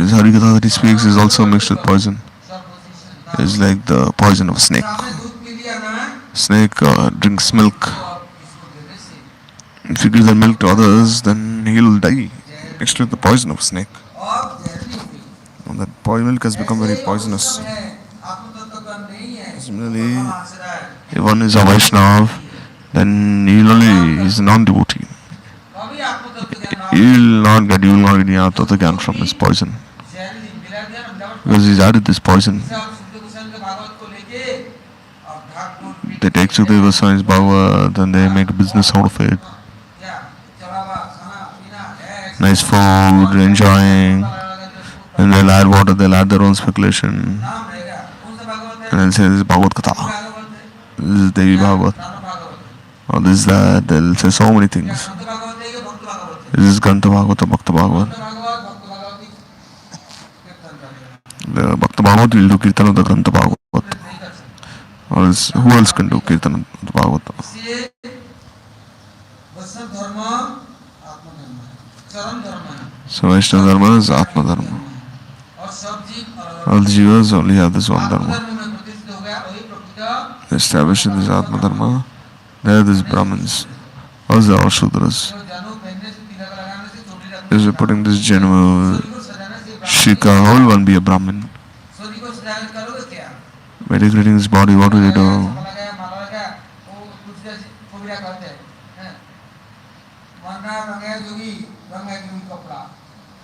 His Harikatha that he speaks is also mixed with poison. It's like the poison of a snake. Snake drinks milk. If you give that milk to others, then he'll die mixed with the poison of a snake. And that milk has become very poisonous. Similarly, if one is a Vaishnava, then he's a non-devotee. You will not get any Atma Gyan from his poison. Because he's added this poison. They take Sukadeva Goswami's Bhagavad and they make a business out of it. Nice food, enjoying. And they'll add water, they'll add their own speculation. And they'll say this is Bhagavad Katha. This is Devi Bhagavad. Or this is that. They'll say so many things. This is Grantha Bhagavata, Bhakta Bhagavad. The Bhakta Bhagavad will do Kirtan of the Grantha Bhagavad. Or else, who else can do Kirtan of the Bhagavata? So Vaishnava Dharma is Atma Dharma. All the jivas only have this one Dharma. Established in this Atma Dharma, they are these Brahmins. Also our Shudras. If you're putting this genuine Shika, how will one be a Brahmin? By degrading his body, what will he do?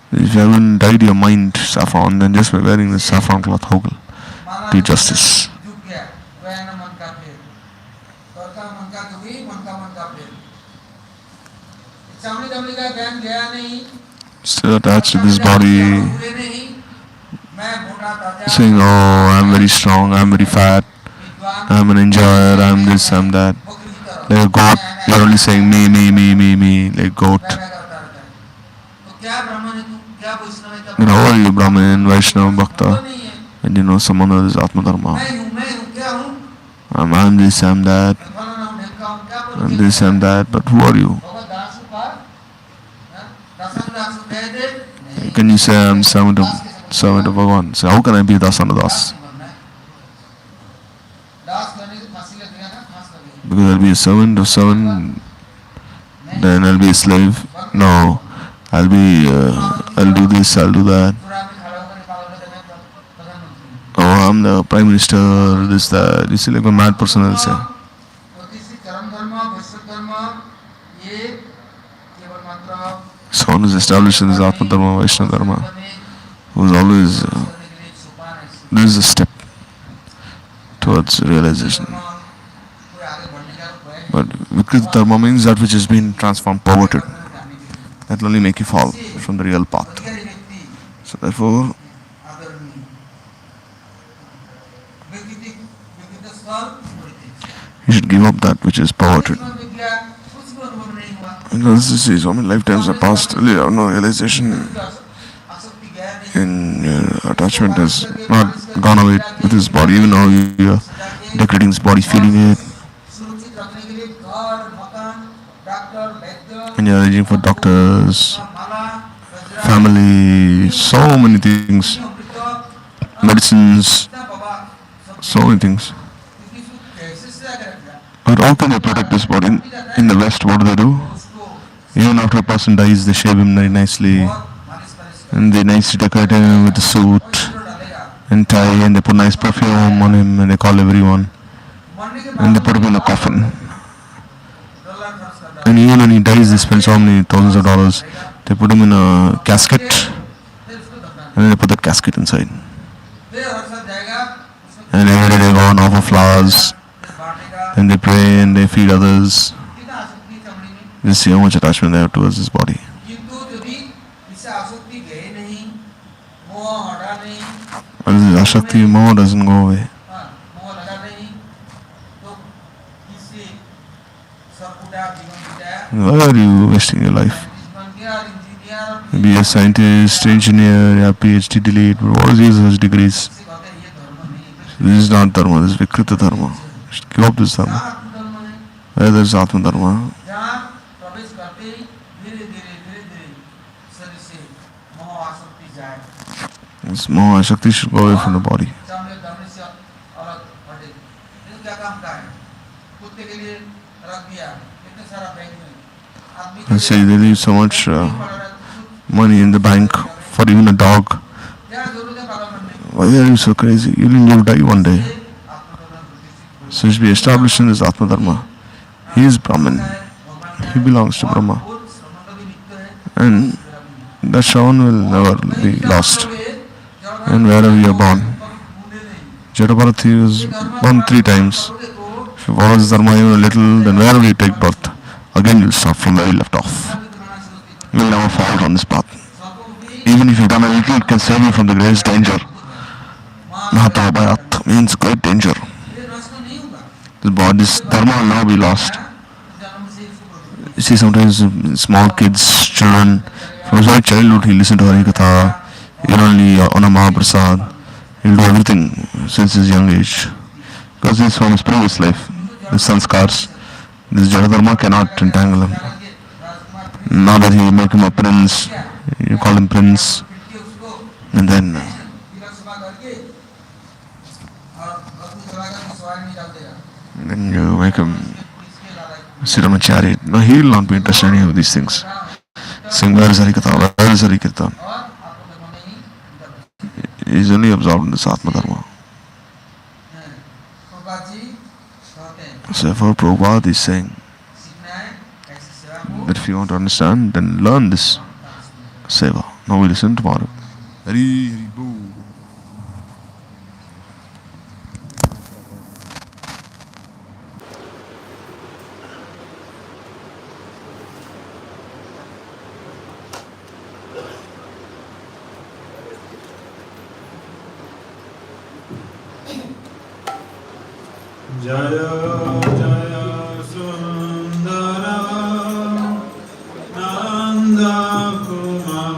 If you haven't dyed your mind saffron, then just by wearing this saffron cloth, how will do justice? Still attached to this body, saying, oh, I'm very strong, I'm very fat, I'm an enjoyer, I'm this, I'm that. Like a goat, you're only saying me, like goat. Then how are you, Brahmin, Vaishnava, Bhakta? And you know someone else is Atma Dharma. I'm this, I'm that, I'm this, I'm that, but who are you? Can you say I'm servant of Bhagavan? So how can I be Dasanadas? Because I'll be a servant of servant, then I'll be a slave. No, I'll do this, I'll do that. Oh, I'm the Prime Minister, this, that. You see, like a mad person, I'll say. So one who is established in this Atma Dharma, Vaishnava Dharma, who is always, this is a step towards realization. But Vikrita Dharma means that which has been transformed, perverted. That will only make you fall from the real path. So therefore, you should give up that which is perverted. Because you see, so many lifetimes have passed, you have no realization, and your attachment has not gone away with his body, even though you are decorating his body, feeling it. And you are arranging for doctors, family, so many things, medicines, so many things. But how can they protect this body? In the West, what do? Even after a person dies, they shave him very nicely, and they nicely decorate him with a suit and tie, and they put nice perfume on him, and they call everyone, and they put him in a coffin. And even when he dies, they spend so many thousands of dollars. They put him in a casket, and then they put that casket inside. And every day they go and offer flowers, and they pray and they feed others. They see how much attachment they have towards this body. But this Ashakti Moha doesn't go away. Why are you wasting your life? Be a scientist, engineer, yeah, PhD, delete. But what is use of such degrees? This is not dharma, this is Vikrita dharma. You should give up this dharma. Where there is Atma dharma. This Moha Shakti should go away from the body. I say they leave so much money in the bank for even a dog. Why are you so crazy? You'll die one day. So you should be established in this Atma Dharma. He is Brahman. He belongs to Brahma. And that Shravan will never be lost. And wherever you are born. Jadabharati was born 3 times. If you follow this Dharma even a little, then wherever you take birth, again you'll start from where you left off. You'll never fall on this path. Even if you've done a little, it can save you from the greatest danger. Nahata Bhayat means great danger. This dharma will now be lost. You see sometimes small kids, children, from his very childhood he'll listen to Harikatha, he'll only on a Mahaprasad, he'll do everything since his young age. Because this is from his previous life. The sanskars, this Jadadharma cannot entangle him. Now that you make him a prince, you call him prince, and then you make him sit on a chariot. No, he will not be interested in any of these things. Saying, where is Harikatha? Where is Harikirtan? He is only absorbed in this Atma Dharma. So therefore Prabhupada is saying that if you want to understand, then learn this seva. Now we listen tomorrow. Hari Hari Boo. Jaya Jaya Sundara Nanda Kumar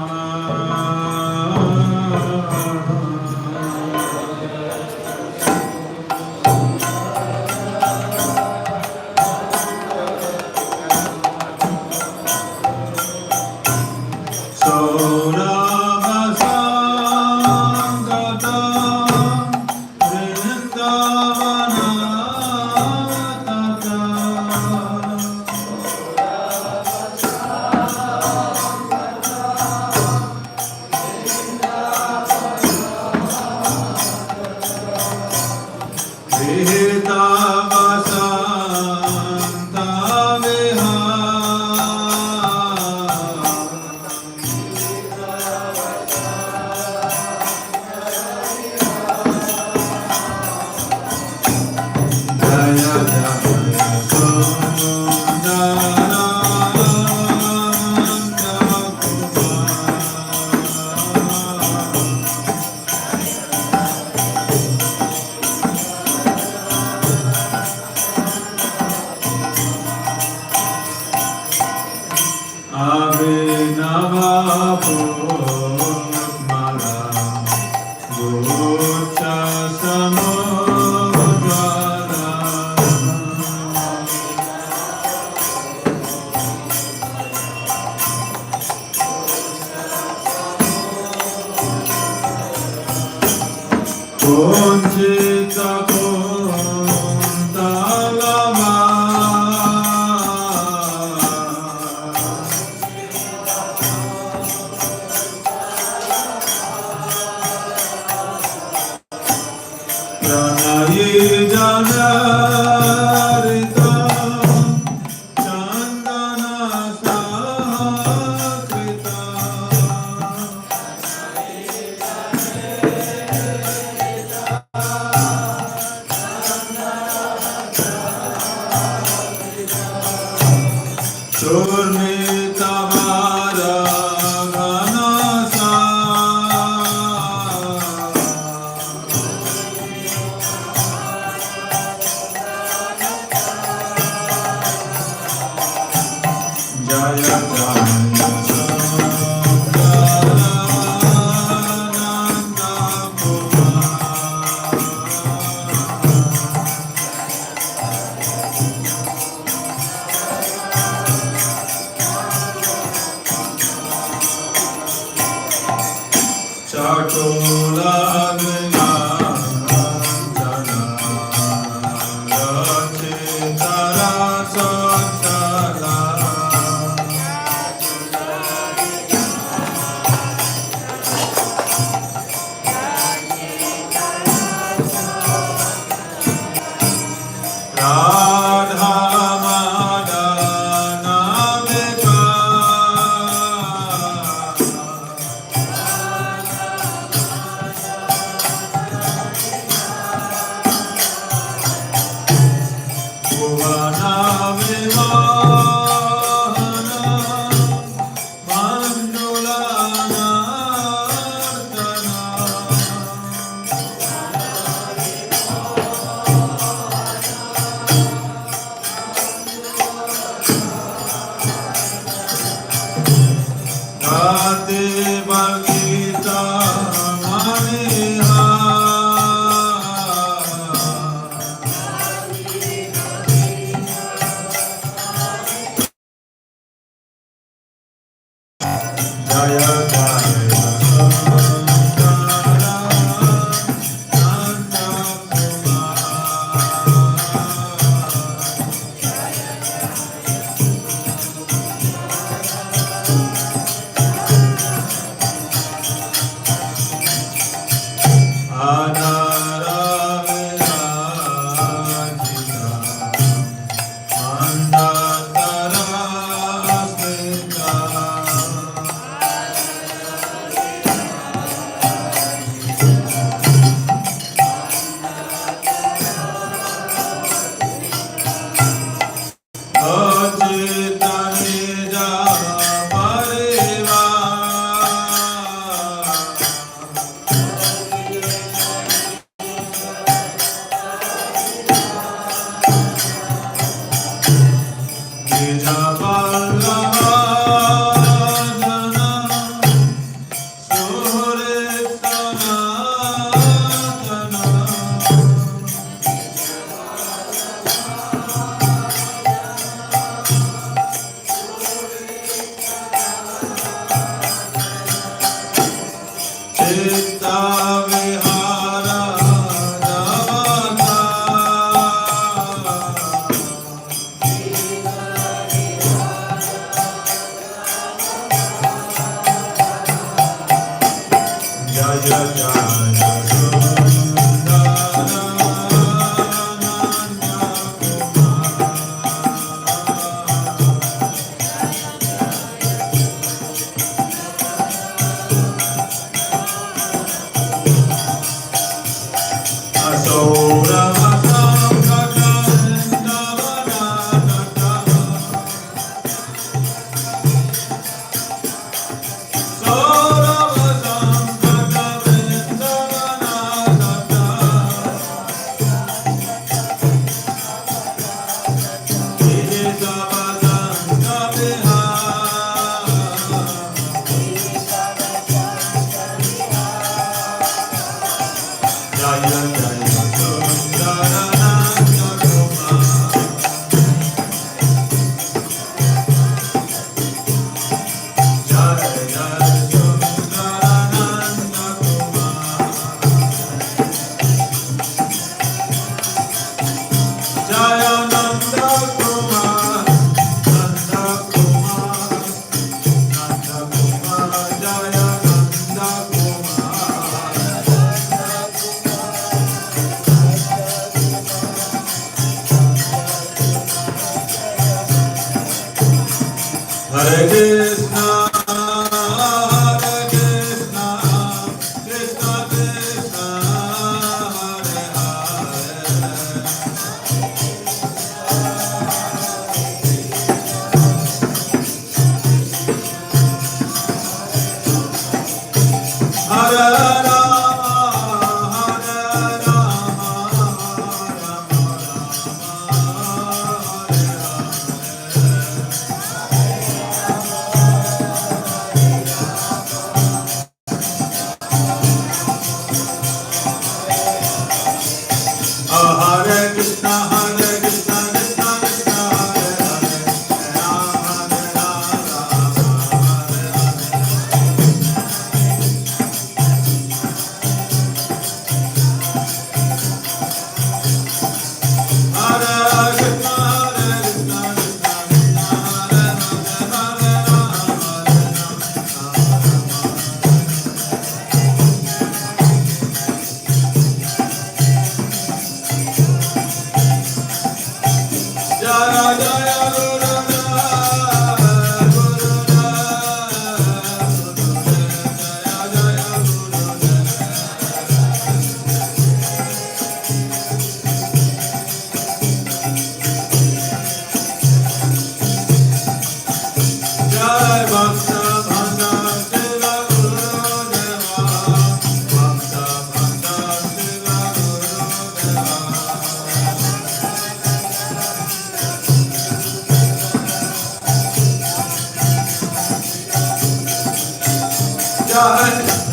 Jana Rita Chandana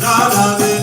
Radha